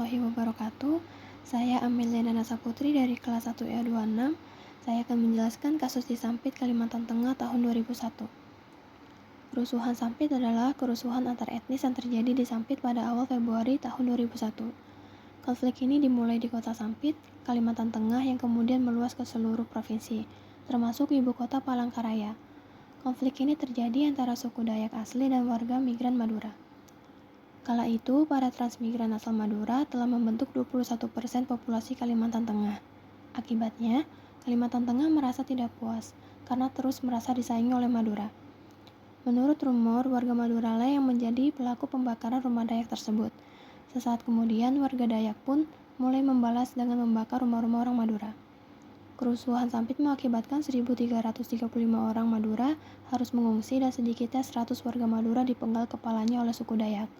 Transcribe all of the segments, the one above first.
warahmatullahi wabarakatuh. Saya Amelia Nana Saputri dari kelas 1A26. Saya akan menjelaskan kasus di Sampit, Kalimantan Tengah tahun 2001. Kerusuhan Sampit adalah kerusuhan antar etnis yang terjadi di Sampit pada awal Februari tahun 2001. Konflik ini dimulai di kota Sampit, Kalimantan Tengah yang kemudian meluas ke seluruh provinsi, termasuk ibu kota Palangkaraya. Konflik ini terjadi antara suku Dayak asli dan warga migran Madura. Kala itu, para transmigran asal Madura telah membentuk 21% populasi Kalimantan Tengah. Akibatnya, Kalimantan Tengah merasa tidak puas karena terus merasa disaingi oleh Madura. Menurut rumor, warga Madura lah yang menjadi pelaku pembakaran rumah Dayak tersebut. Sesaat kemudian, warga Dayak pun mulai membalas dengan membakar rumah-rumah orang Madura. Kerusuhan Sampit mengakibatkan 1.335 orang Madura harus mengungsi dan sedikitnya 100 warga Madura dipenggal kepalanya oleh suku Dayak.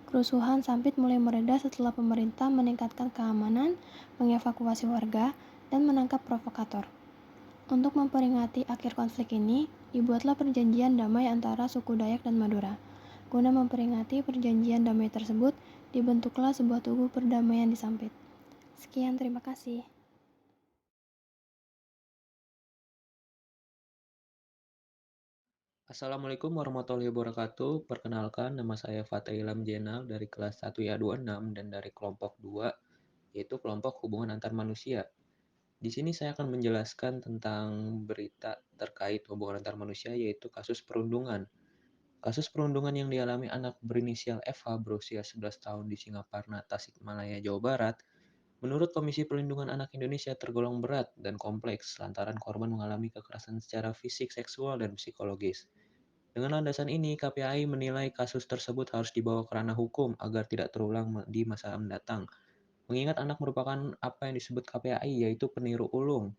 Kerusuhan Sampit mulai mereda setelah pemerintah meningkatkan keamanan, mengevakuasi warga, dan menangkap provokator. Untuk memperingati akhir konflik ini, dibuatlah perjanjian damai antara suku Dayak dan Madura. Guna memperingati perjanjian damai tersebut, dibentuklah sebuah tugu perdamaian di Sampit. Sekian, terima kasih. Assalamualaikum warahmatullahi wabarakatuh. Perkenalkan, nama saya Fatah Ilham Jenal dari kelas 1 Ya 26 dan dari kelompok 2, yaitu kelompok hubungan antar manusia. Di sini saya akan menjelaskan tentang berita terkait hubungan antar manusia, yaitu kasus perundungan. Kasus perundungan yang dialami anak berinisial FH berusia 11 tahun di Singaparna, Tasikmalaya, Jawa Barat, menurut Komisi Perlindungan Anak Indonesia tergolong berat dan kompleks lantaran korban mengalami kekerasan secara fisik, seksual, dan psikologis. Dengan landasan ini, KPAI menilai kasus tersebut harus dibawa ke ranah hukum agar tidak terulang di masa mendatang. Mengingat anak merupakan apa yang disebut KPAI, yaitu peniru ulung.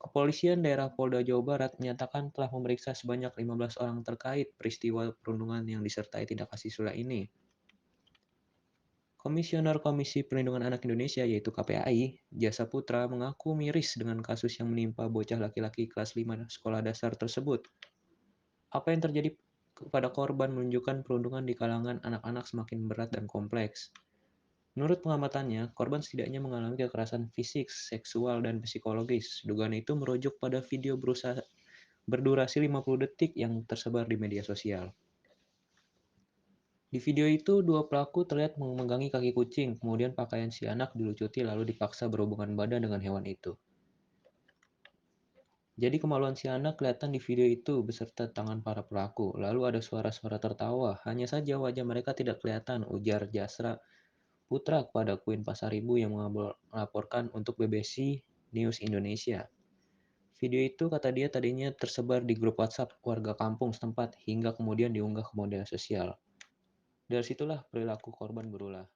Kepolisian daerah Polda Jawa Barat menyatakan telah memeriksa sebanyak 15 orang terkait peristiwa perundungan yang disertai tindak asusila ini. Komisioner Komisi Perlindungan Anak Indonesia yaitu KPAI, Jasa Putra mengaku miris dengan kasus yang menimpa bocah laki-laki kelas 5 sekolah dasar tersebut. Apa yang terjadi kepada korban menunjukkan perundungan di kalangan anak-anak semakin berat dan kompleks. Menurut pengamatannya, korban setidaknya mengalami kekerasan fisik, seksual, dan psikologis. Dugaan itu merujuk pada video berdurasi 50 detik yang tersebar di media sosial. Di video itu, dua pelaku terlihat memegangi kaki kucing, kemudian pakaian si anak dilucuti lalu dipaksa berhubungan badan dengan hewan itu. Jadi kemaluan si anak kelihatan di video itu beserta tangan para pelaku. Lalu ada suara-suara tertawa. Hanya saja wajah mereka tidak kelihatan, ujar Jasra Putra kepada Queen Pasaribu yang melaporkan untuk BBC News Indonesia. Video itu kata dia tadinya tersebar di grup WhatsApp warga kampung setempat hingga kemudian diunggah ke media sosial. Dari situlah perilaku korban berulah.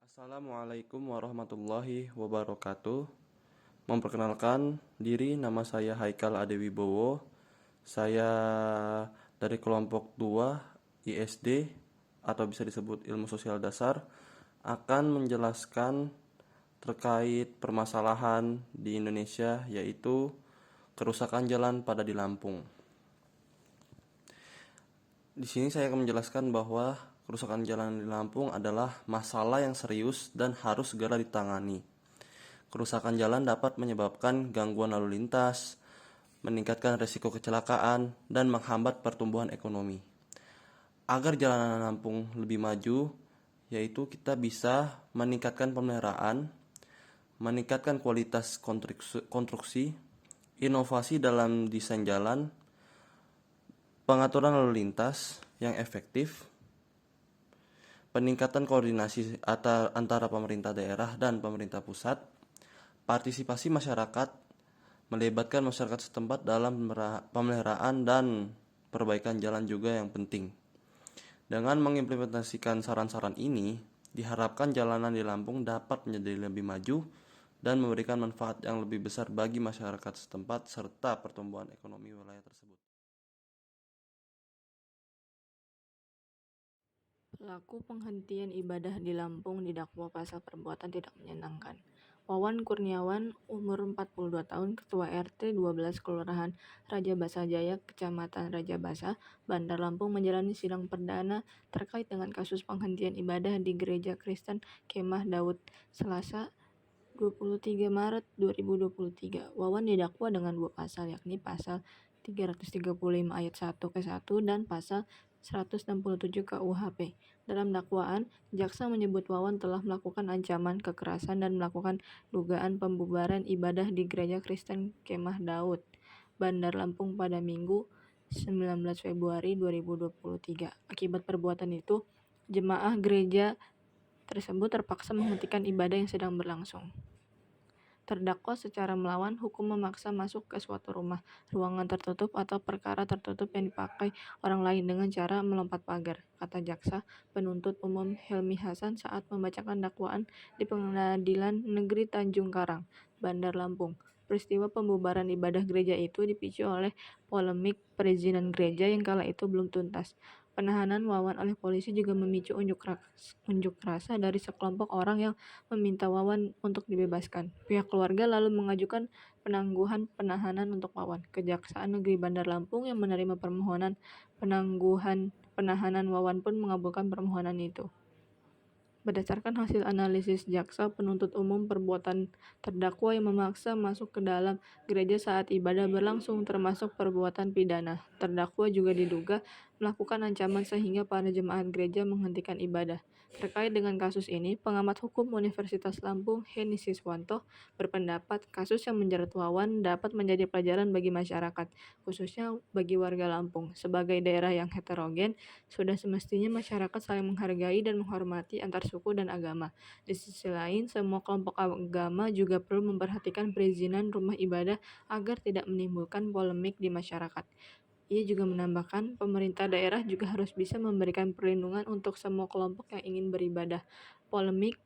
Assalamualaikum warahmatullahi wabarakatuh. Memperkenalkan diri, nama saya Haikal Adewibowo. Saya dari kelompok 2 ISD atau bisa disebut ilmu sosial dasar akan menjelaskan terkait permasalahan di Indonesia yaitu kerusakan jalan pada di Lampung. Di sini saya akan menjelaskan bahwa kerusakan jalan di Lampung adalah masalah yang serius dan harus segera ditangani. Kerusakan jalan dapat menyebabkan gangguan lalu lintas, meningkatkan risiko kecelakaan, dan menghambat pertumbuhan ekonomi. Agar jalanan Lampung lebih maju, yaitu kita bisa meningkatkan pemeliharaan, meningkatkan kualitas konstruksi, inovasi dalam desain jalan, pengaturan lalu lintas yang efektif, peningkatan koordinasi antara pemerintah daerah dan pemerintah pusat, partisipasi masyarakat, melibatkan masyarakat setempat dalam pemeliharaan dan perbaikan jalan juga yang penting. Dengan mengimplementasikan saran-saran ini, diharapkan jalanan di Lampung dapat menjadi lebih maju dan memberikan manfaat yang lebih besar bagi masyarakat setempat serta pertumbuhan ekonomi wilayah tersebut. Pelaku penghentian ibadah di Lampung didakwa pasal perbuatan tidak menyenangkan. Wawan Kurniawan, umur 42 tahun, Ketua RT 12 Kelurahan Raja Basa Jaya, Kecamatan Raja Basa, Bandar Lampung menjalani sidang perdana terkait dengan kasus penghentian ibadah di Gereja Kristen Kemah Daud, Selasa 23 Maret 2023. Wawan didakwa dengan dua pasal, yakni pasal 335 ayat 1 ke 1 dan pasal 167 KUHP. Dalam dakwaan, jaksa menyebut Wawan telah melakukan ancaman kekerasan dan melakukan dugaan pembubaran ibadah di Gereja Kristen Kemah Daud, Bandar Lampung pada Minggu 19 Februari 2023. Akibat perbuatan itu, jemaah gereja tersebut terpaksa menghentikan ibadah yang sedang berlangsung. Terdakwa secara melawan hukum memaksa masuk ke suatu rumah, ruangan tertutup atau perkara tertutup yang dipakai orang lain dengan cara melompat pagar, kata jaksa penuntut umum Helmi Hasan saat membacakan dakwaan di Pengadilan Negeri Tanjung Karang, Bandar Lampung. Peristiwa pembubaran ibadah gereja itu dipicu oleh polemik perizinan gereja yang kala itu belum tuntas. Penahanan Wawan oleh polisi juga memicu unjuk rasa dari sekelompok orang yang meminta Wawan untuk dibebaskan. Pihak keluarga lalu mengajukan penangguhan penahanan untuk Wawan. Kejaksaan Negeri Bandar Lampung yang menerima permohonan penangguhan penahanan Wawan pun mengabulkan permohonan itu. Berdasarkan hasil analisis jaksa penuntut umum, perbuatan terdakwa yang memaksa masuk ke dalam gereja saat ibadah berlangsung termasuk perbuatan pidana. Terdakwa juga diduga melakukan ancaman sehingga para jemaat gereja menghentikan ibadah. Terkait dengan kasus ini, pengamat hukum Universitas Lampung, Heni Siswanto, berpendapat kasus yang menjerat Wawan dapat menjadi pelajaran bagi masyarakat, khususnya bagi warga Lampung. Sebagai daerah yang heterogen, sudah semestinya masyarakat saling menghargai dan menghormati antar suku dan agama. Di sisi lain, semua kelompok agama juga perlu memperhatikan perizinan rumah ibadah agar tidak menimbulkan polemik di masyarakat. Ia juga menambahkan, pemerintah daerah juga harus bisa memberikan perlindungan untuk semua kelompok yang ingin beribadah. Polemik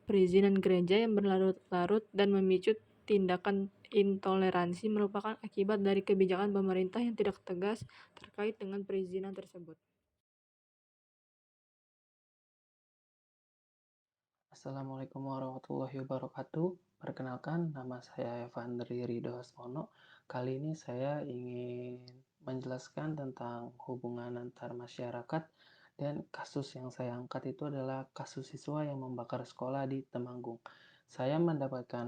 perizinan gereja yang berlarut-larut dan memicu tindakan intoleransi merupakan akibat dari kebijakan pemerintah yang tidak tegas terkait dengan perizinan tersebut. Assalamualaikum warahmatullahi wabarakatuh. Perkenalkan, nama saya Evandri Ridho Hasmono. Kali ini saya ingin menjelaskan tentang hubungan antar masyarakat dan kasus yang saya angkat itu adalah kasus siswa yang membakar sekolah di Temanggung. Saya mendapatkan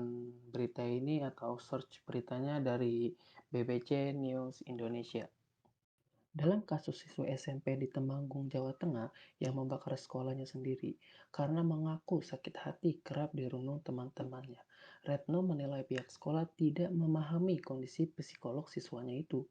berita ini atau search beritanya dari BBC News Indonesia. Dalam kasus siswa SMP di Temanggung, Jawa Tengah yang membakar sekolahnya sendiri karena mengaku sakit hati kerap dirundung teman-temannya, Retno menilai pihak sekolah tidak memahami kondisi psikolog siswanya itu.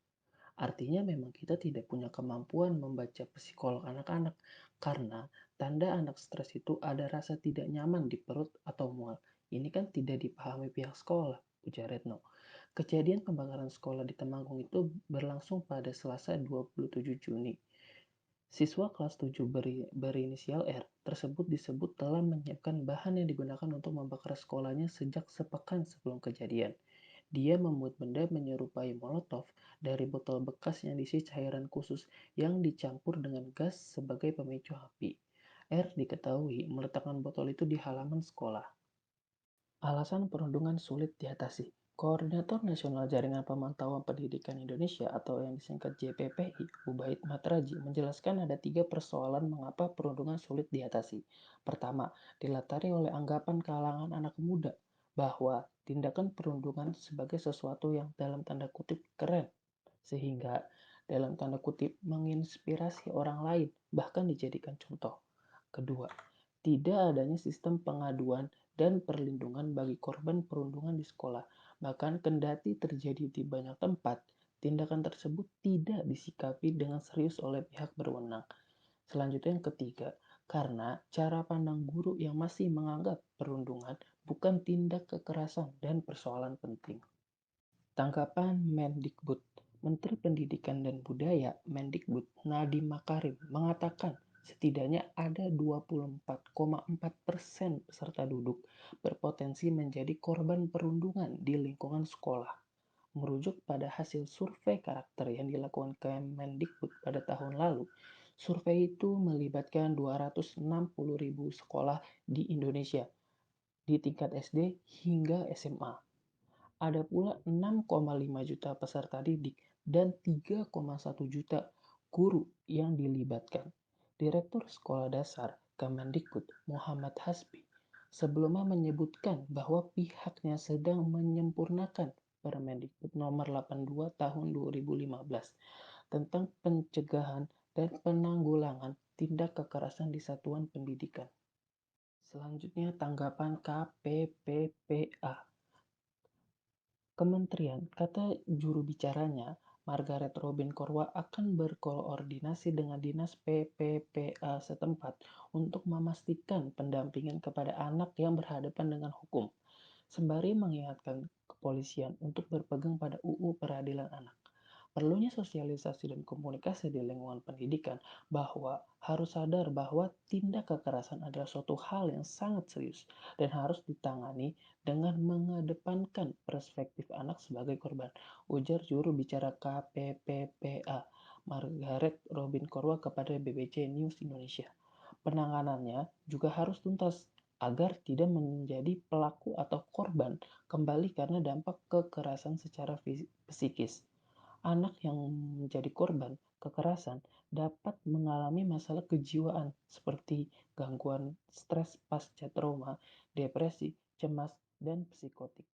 Artinya memang kita tidak punya kemampuan membaca psikolog anak-anak karena tanda anak stres itu ada rasa tidak nyaman di perut atau mual. Ini kan tidak dipahami pihak sekolah, ujar Retno. Kejadian pembakaran sekolah di Temanggung itu berlangsung pada Selasa 27 Juni. Siswa kelas 7 berinisial R tersebut disebut telah menyiapkan bahan yang digunakan untuk membakar sekolahnya sejak sepekan sebelum kejadian. Dia membuat benda menyerupai molotov dari botol bekas yang diisi cairan khusus yang dicampur dengan gas sebagai pemicu api. R diketahui meletakkan botol itu di halaman sekolah. Alasan perundungan sulit diatasi. Koordinator Nasional Jaringan Pemantauan Pendidikan Indonesia atau yang disingkat JPPI, Ubaid Matraji, menjelaskan ada 3 persoalan mengapa perundungan sulit diatasi. Pertama, dilatari oleh anggapan kalangan anak muda bahwa tindakan perundungan sebagai sesuatu yang dalam tanda kutip keren, sehingga dalam tanda kutip menginspirasi orang lain, bahkan dijadikan contoh. Kedua, tidak adanya sistem pengaduan dan perlindungan bagi korban perundungan di sekolah. Bahkan kendati terjadi di banyak tempat, tindakan tersebut tidak disikapi dengan serius oleh pihak berwenang. Selanjutnya yang ketiga, karena cara pandang guru yang masih menganggap perundungan bukan tindak kekerasan dan persoalan penting. Tanggapan Mendikbud. Menteri Pendidikan dan Budaya Mendikbud Nadiem Makarim mengatakan setidaknya ada 24,4% peserta duduk berpotensi menjadi korban perundungan di lingkungan sekolah. Merujuk pada hasil survei karakter yang dilakukan Kemendikbud pada tahun lalu, survei itu melibatkan 260.000 sekolah di Indonesia. di tingkat SD hingga SMA. Ada pula 6,5 juta peserta didik dan 3,1 juta guru yang dilibatkan. Direktur Sekolah Dasar Kemendikbud Muhammad Hasbi sebelumnya menyebutkan bahwa pihaknya sedang menyempurnakan Permendikbud nomor 82 tahun 2015 tentang pencegahan dan penanggulangan tindak kekerasan di satuan pendidikan. Selanjutnya tanggapan KPPPA. Kementerian, kata juru bicaranya, Margaret Robin Korwa akan berkoordinasi dengan Dinas PPPA setempat untuk memastikan pendampingan kepada anak yang berhadapan dengan hukum, sembari mengingatkan kepolisian untuk berpegang pada UU Peradilan Anak. Perlunya sosialisasi dan komunikasi di lingkungan pendidikan bahwa harus sadar bahwa tindak kekerasan adalah suatu hal yang sangat serius dan harus ditangani dengan mengedepankan perspektif anak sebagai korban, ujar juru bicara KPPPA Margaret Robin Korwa kepada BBC News Indonesia. Penanganannya juga harus tuntas agar tidak menjadi pelaku atau korban kembali karena dampak kekerasan secara psikis. Anak yang menjadi korban kekerasan dapat mengalami masalah kejiwaan seperti gangguan stres pasca trauma, depresi, cemas, dan psikotik.